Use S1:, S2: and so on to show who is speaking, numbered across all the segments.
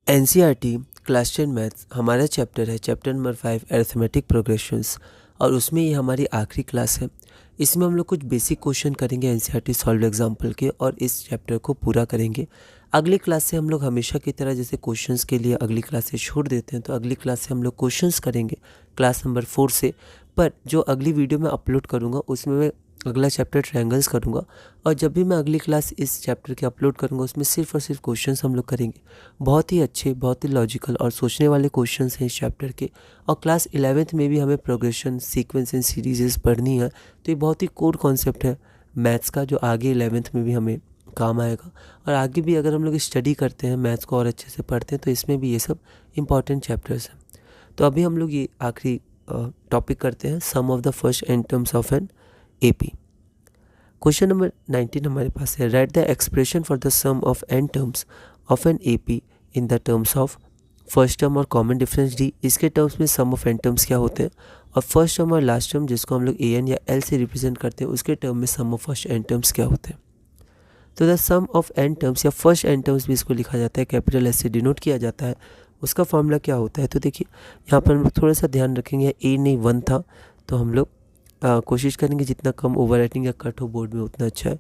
S1: NCERT class 10 maths हमारा chapter है, chapter number 5 arithmetic progressions, और उसमें ये हमारी आखिरी क्लास है। इसमें हम लोग कुछ बेसिक क्वेश्चन करेंगे एनसीईआरटी सॉल्व एग्जाम्पल के, और इस चैप्टर को पूरा करेंगे। अगली क्लास से हम लोग हमेशा की तरह जैसे क्वेश्चंस के लिए अगली क्लास से छोड़ देते हैं, तो अगली क्लास से हम लोग क्वेश्चंस करेंगे क्लास नंबर 4 से। पर जो अगली वीडियो में अपलोड करूँगा उसमें मैं अगला चैप्टर ट्रायंगल्स करूँगा, और जब भी मैं अगली क्लास इस चैप्टर की अपलोड करूँगा उसमें सिर्फ और सिर्फ क्वेश्चंस हम लोग करेंगे। बहुत ही अच्छे, बहुत ही लॉजिकल और सोचने वाले क्वेश्चंस हैं इस चैप्टर के। और क्लास 11th में भी हमें प्रोग्रेशन, सीक्वेंस एंड सीरीजेस पढ़नी है, तो ये बहुत ही कोर कॉन्सेप्ट है मैथ्स का, जो आगे 11th में भी हमें काम आएगा। और आगे भी अगर हम लोग स्टडी करते हैं, मैथ्स को और अच्छे से पढ़ते हैं, तो इसमें भी ये सब इंपॉर्टेंट चैप्टर्स हैं। तो अभी हम लोग ये आखिरी टॉपिक करते हैं, sum of the first n terms of an AP। Question number 19 हमारे पास है, write the expression for the sum of n terms of an AP in the terms of first term और कॉमन डिफरेंस D। इसके terms में sum of n terms क्या होते हैं, और फर्स्ट टर्म और लास्ट टर्म जिसको हम लोग AN या L से रिप्रेजेंट करते हैं, उसके टर्म में sum of first n terms क्या होते हैं। तो the sum of n terms या फर्स्ट एन टर्म्स भी इसको लिखा जाता है, कैपिटल S से डिनोट किया जाता है। उसका फॉर्मूला क्या होता है, तो देखिए यहाँ पर हम लोग थोड़ा सा ध्यान रखेंगे, A नहीं 1 था, तो हम लोग कोशिश करेंगे जितना कम ओवर राइटिंग या कट हो बोर्ड में उतना अच्छा है।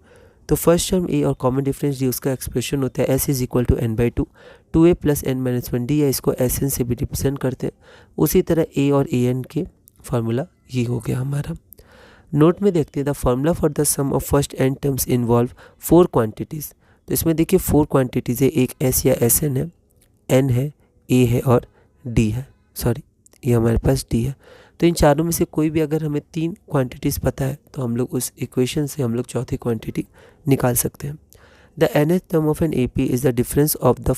S1: तो फर्स्ट टर्म A और कॉमन डिफरेंस D, उसका एक्सप्रेशन होता है S is equal to n/2 2a plus n-1 D, या इसको Sn से भी रिप्रेजेंट करते हैं। उसी तरह A और AN के फार्मूला ये हो गया हमारा। नोट में देखते हैं, the formula for the sum of first n terms involve 4 quantities. तो इसमें देखिए 4 क्वांटिटीज़ है, एक S या Sn है, N है, A है और D है, सॉरी ये हमारे पास D है। तो इन चारों में से कोई भी अगर हमें 3 क्वांटिटीज़ पता है, तो हम लोग उस इक्वेशन से हम लोग चौथी क्वांटिटी निकाल सकते हैं। The nth term of an AP is the difference of the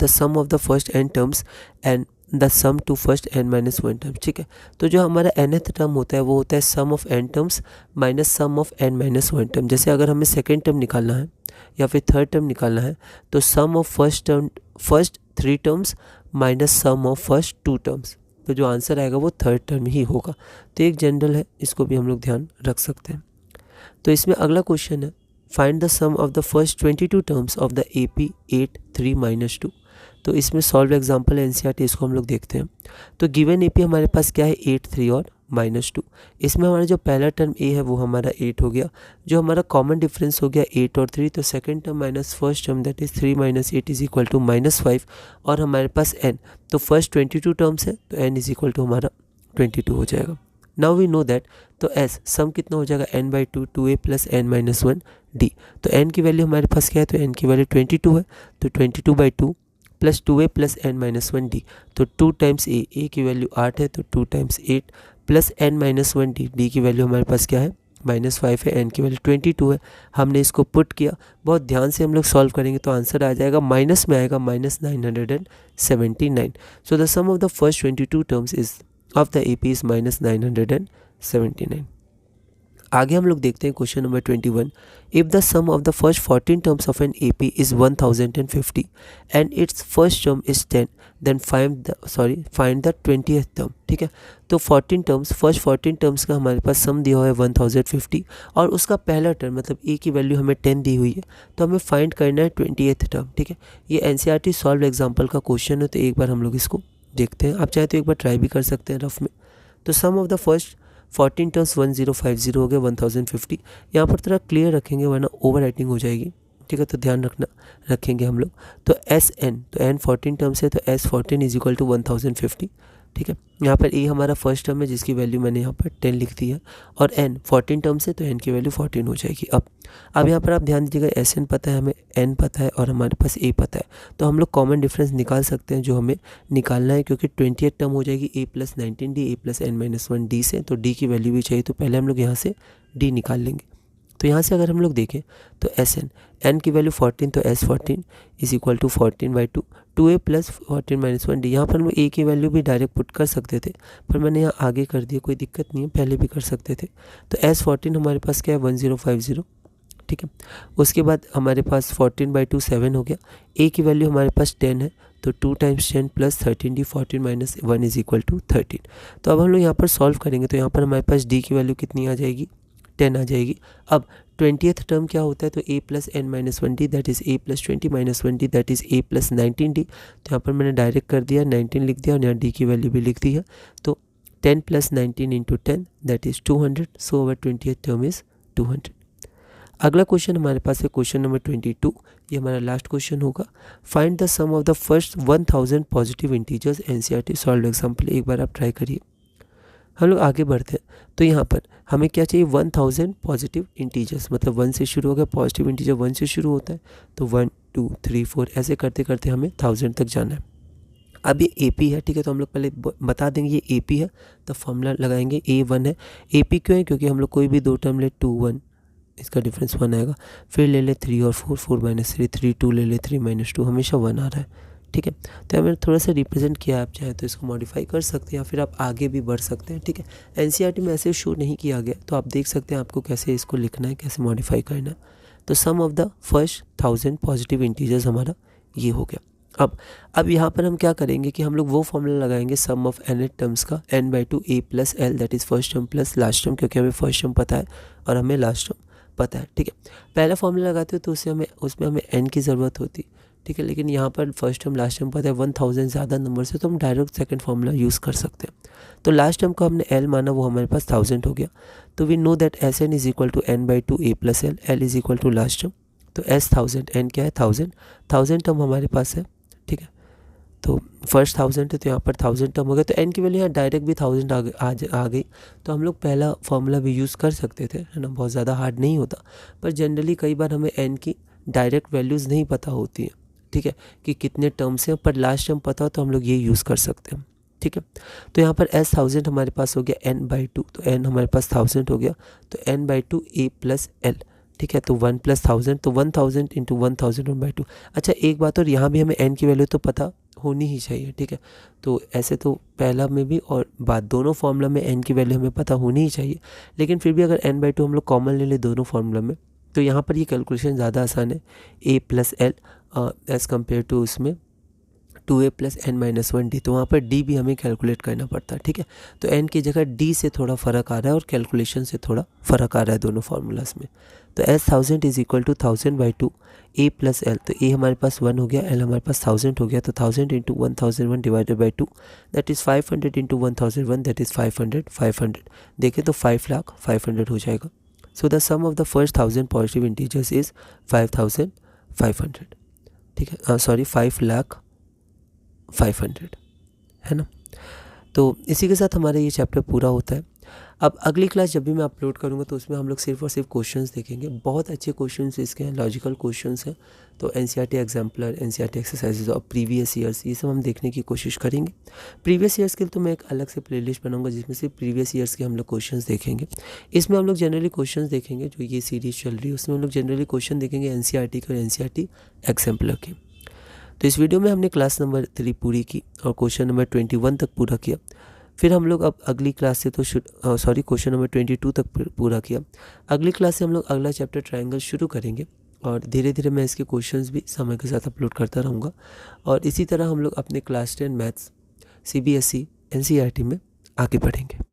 S1: sum of the first n terms and the sum to first n-1 terms. ठीक है, तो जो हमारा nth टर्म होता है वो होता है sum of n terms minus sum of n-1 term. जैसे अगर हमें सेकेंड टर्म निकालना है या फिर थर्ड टर्म निकालना है, तो sum of first 3 terms minus sum of first 2 terms. तो जो आंसर आएगा वो थर्ड टर्म ही होगा। तो एक जनरल है, इसको भी हम लोग ध्यान रख सकते हैं। तो इसमें अगला क्वेश्चन है, find the sum of the first 22 terms of the AP 8 3 - 2। तो इसमें सॉल्व एग्जाम्पल NCERT, इसको हम लोग देखते हैं। तो गिवन AP हमारे पास क्या है, 8 3 और -2। इसमें हमारा जो पहला टर्म A है वो हमारा 8 हो गया, जो हमारा कॉमन डिफरेंस हो गया 8 और 3, तो second term minus first term that is 3 - 8 is equal to -5, और हमारे पास n, तो फर्स्ट 22 टर्म्स है, तो n इज इक्वल टू हमारा 22 हो जाएगा। नाउ वी नो दैट, तो S सम कितना हो जाएगा, n/2 2a plus n-1 D। तो n की वैल्यू हमारे पास क्या है, तो n की वैल्यू 22 है, तो 22/2 plus 2a plus n-1 D। तो 2 टाइम्स a की वैल्यू 8 है, तो 2 टाइम्स 8 प्लस n-1 D की वैल्यू हमारे पास क्या है, -5 है, n की वैल्यू 22 है। हमने इसको पुट किया, बहुत ध्यान से हम लोग सॉल्व करेंगे, तो आंसर आ जाएगा माइनस में आएगा -979। So the sum of the first 22 terms is of the AP is -979। आगे हम लोग देखते हैं question number 21, if the sum of the first 14 terms of an AP is 1050 and its first term is 10, then find the 20th term. ठीक है, तो 14 terms, first 14 terms का हमारे पास सम दिया हुआ है 1050, और उसका पहला टर्म मतलब A की वैल्यू हमें 10 दी हुई है, तो हमें फाइंड करना है 20th टर्म। ठीक है, ये NCERT सॉल्व एग्जाम्पल का क्वेश्चन है, तो एक बार हम लोग इसको देखते हैं। आप चाहे तो एक बार ट्राई भी कर सकते हैं रफ में। तो sum of the first 14 terms 1050 हो गया 1050। यहाँ पर थोड़ा क्लियर रखेंगे वरना ओवर राइटिंग हो जाएगी। ठीक है, तो ध्यान रखेंगे हम लोग। तो SN, तो N 14 टर्म्स है, तो S14 इज इक्वल टू 1050। ठीक है, यहाँ पर A हमारा फर्स्ट टर्म है जिसकी वैल्यू मैंने यहाँ पर 10 लिख दी है, और N 14 टर्म्स है, तो N की वैल्यू 14 हो जाएगी। अब यहाँ पर आप ध्यान दीजिएगा, SN पता है हमें, N पता है, और हमारे पास A पता है, तो हम लोग कॉमन डिफरेंस निकाल सकते हैं जो हमें निकालना है, क्योंकि 20th टर्म हो जाएगी A plus 19D A plus n-1 D से, तो D की वैल्यू भी चाहिए, तो पहले हम लोग यहाँ से D निकाल लेंगे। तो यहाँ से अगर हम लोग देखें तो SN, N की वैल्यू 14, तो S14 is equal to 14/2 2a plus 14 - 1 D। यहाँ पर हम लोग A की वैल्यू भी डायरेक्ट पुट कर सकते थे, पर मैंने यहाँ आगे कर दिया, कोई दिक्कत नहीं है, पहले भी कर सकते थे। तो S14 हमारे पास क्या है, 1050। ठीक है, उसके बाद हमारे पास 14/2 7 हो गया। A की वैल्यू हमारे पास 10 है, तो 2 times 10 plus 13D 14 - 1 is equal to 13। तो अब हम लोग यहाँ पर सॉल्व करेंगे, तो यहाँ पर हमारे पास D की वैल्यू कितनी आ जाएगी, 10 आ जाएगी। अब 20th टर्म क्या होता है, तो a plus n minus 1d that is a plus 20 minus 1d that is a plus 19d। तो यहाँ पर मैंने डायरेक्ट कर दिया, 19 लिख दिया और यहाँ d की वैल्यू भी लिख दी है। तो 10 plus 19 into 10 that is 200। So our 20th term is 200। अगला क्वेश्चन हमारे पास है क्वेश्चन नंबर 22। ये हमारा लास्ट क्वेश्चन होगा। Find the sum of the first 1000 positive integers NCERT solve example. एक बार आप ट्राई करिए। हम लोग आगे बढ़ते हैं। तो यहाँ पर हमें क्या चाहिए, 1000 पॉजिटिव इंटीजर्स, मतलब 1 से शुरू हो गया, पॉजिटिव इंटीजर 1 से शुरू होता है, तो 1 2 3 4 ऐसे करते करते हमें 1000 तक जाना है। अब ये ए पी है, ठीक है, तो हम लोग पहले बता देंगे ये ए पी है, तो फॉर्मूला लगाएंगे A1 है। ए पी क्यों है, क्योंकि हम लोग कोई भी दो टर्म ले 2 1 इसका डिफरेंस 1 आएगा, फिर ले ले 3 और 4 4 माइनस 3 3 2 ले ले 3 माइनस 2, हमेशा 1 आ रहा है, ठीक है। तो हमें थोड़ा सा रिप्रेजेंट किया, आप चाहें तो इसको मॉडिफाई कर सकते हैं या फिर आप आगे भी बढ़ सकते हैं, ठीक है। एनसीईआरटी में ऐसे शो नहीं किया गया, तो आप देख सकते हैं आपको कैसे इसको लिखना है, कैसे मॉडिफाई करना है। तो sum of the first 1000 positive integers हमारा ये हो गया। अब यहाँ पर हम क्या करेंगे कि हम लोग वो फॉर्मूला लगाएंगे सम ऑफ n टर्म्स का, n/2 a plus l that is first term plus last term, क्योंकि हमें फर्स्ट टर्म पता है और हमें लास्ट टर्म पता है, ठीक है। पहला फॉर्मूला लगाते हो तो उसमें हमें n की ज़रूरत होती, ठीक है, लेकिन यहाँ पर फर्स्ट टर्म लास्ट टर्म पता है, 1000 ज़्यादा नंबर से, तो हम डायरेक्ट सेकंड फॉर्मूला यूज़ कर सकते हैं। तो लास्ट टर्म को हमने l माना, वो हमारे पास 1000 हो गया। तो we know that Sn is equal to n/2 a plus l, l is equal to last term, तो S 1000, n क्या है 1000 टर्म हमारे पास है, ठीक है। तो फर्स्ट 1000 है, तो यहाँ पर 1000 टर्म हो गया, तो n की वैल्यू यहाँ डायरेक्ट भी 1000 आ गई। तो हम लोग पहला फॉर्मूला भी यूज़ कर सकते थे, है ना, बहुत ज़्यादा हार्ड नहीं होता। पर जनरली कई बार हमें n की डायरेक्ट वैल्यूज़ नहीं पता होती है, ठीक है, कि कितने टर्म्स हैं, पर लास्ट टर्म पता हो तो हम लोग ये यूज़ कर सकते हैं, ठीक है। तो यहाँ पर S 1000 हमारे पास हो गया n/2, तो n हमारे पास 1000 हो गया, तो n/2 a प्लस l, ठीक है। तो 1 प्लस 1000, तो 1000 इंटू 1000 1/2। अच्छा एक बात और, यहाँ भी हमें n की वैल्यू तो पता होनी ही चाहिए, ठीक है। तो ऐसे तो पहला में भी और बात दोनों फार्मूला में n की वैल्यू हमें पता होनी ही चाहिए, लेकिन फिर भी अगर n/2 हम लोग कॉमन ले लें दोनों फार्मूला में, तो यहाँ पर ये कैलकुलेशन ज़्यादा आसान है, a plus l as compare to उसमें 2a plus n minus 1d, तो वहाँ पर d भी हमें कैलकुलेट करना पड़ता है, ठीक है। तो n की जगह d से थोड़ा फ़र्क आ रहा है और कैलकुलेशन से थोड़ा फ़र्क आ रहा है दोनों फार्मूलाज में। तो S 1000 is equal to 1000/2 a plus l, तो a हमारे पास 1 हो गया, l हमारे पास 1000 हो गया, तो 1000 into 1001 divided by 2 that is 500 into 1001 that is 500 देखें तो 5,00,500 हो जाएगा। So the sum of the first 1000 positive integers is 5,500, ठीक है, सॉरी 5,00,500, है ना। तो इसी के साथ हमारा ये चैप्टर पूरा होता है। अब अगली क्लास जब भी मैं अपलोड करूँगा तो उसमें हम लोग सिर्फ और सिर्फ क्वेश्चंस देखेंगे, बहुत अच्छे क्वेश्चंस इसके हैं, लॉजिकल क्वेश्चंस हैं। तो एनसीईआरटी एग्जाम्पलर, एनसीईआरटी एक्सरसाइजेज और प्रीवियस ईयर्स, ये सब हम देखने की कोशिश करेंगे। प्रीवियस ईयर्स के लिए तो मैं एक अलग से प्लेलिस्ट बनाऊंगा जिसमें सिर्फ प्रीवियस ईयर्स के हम लोग क्वेश्चंस देखेंगे। इसमें हम लोग जनरली क्वेश्चंस देखेंगे, जो ये सीरीज़ चल रही है उसमें हम लोग जनरली क्वेश्चन देखेंगे एनसीईआरटी के और एनसीईआरटी एग्जाम्पलर के। तो इस वीडियो में हमने क्लास नंबर 3 पूरी की और क्वेश्चन नंबर 21 तक पूरा किया। फिर हम लोग अब अगली क्लास से तो क्वेश्चन नंबर 22 तक पूरा किया। अगली क्लास से हम लोग अगला चैप्टर ट्रायंगल शुरू करेंगे और धीरे धीरे मैं इसके क्वेश्चंस भी समय के साथ अपलोड करता रहूँगा। और इसी तरह हम लोग अपने क्लास 10 मैथ्स CBSE NCERT में आगे बढ़ेंगे।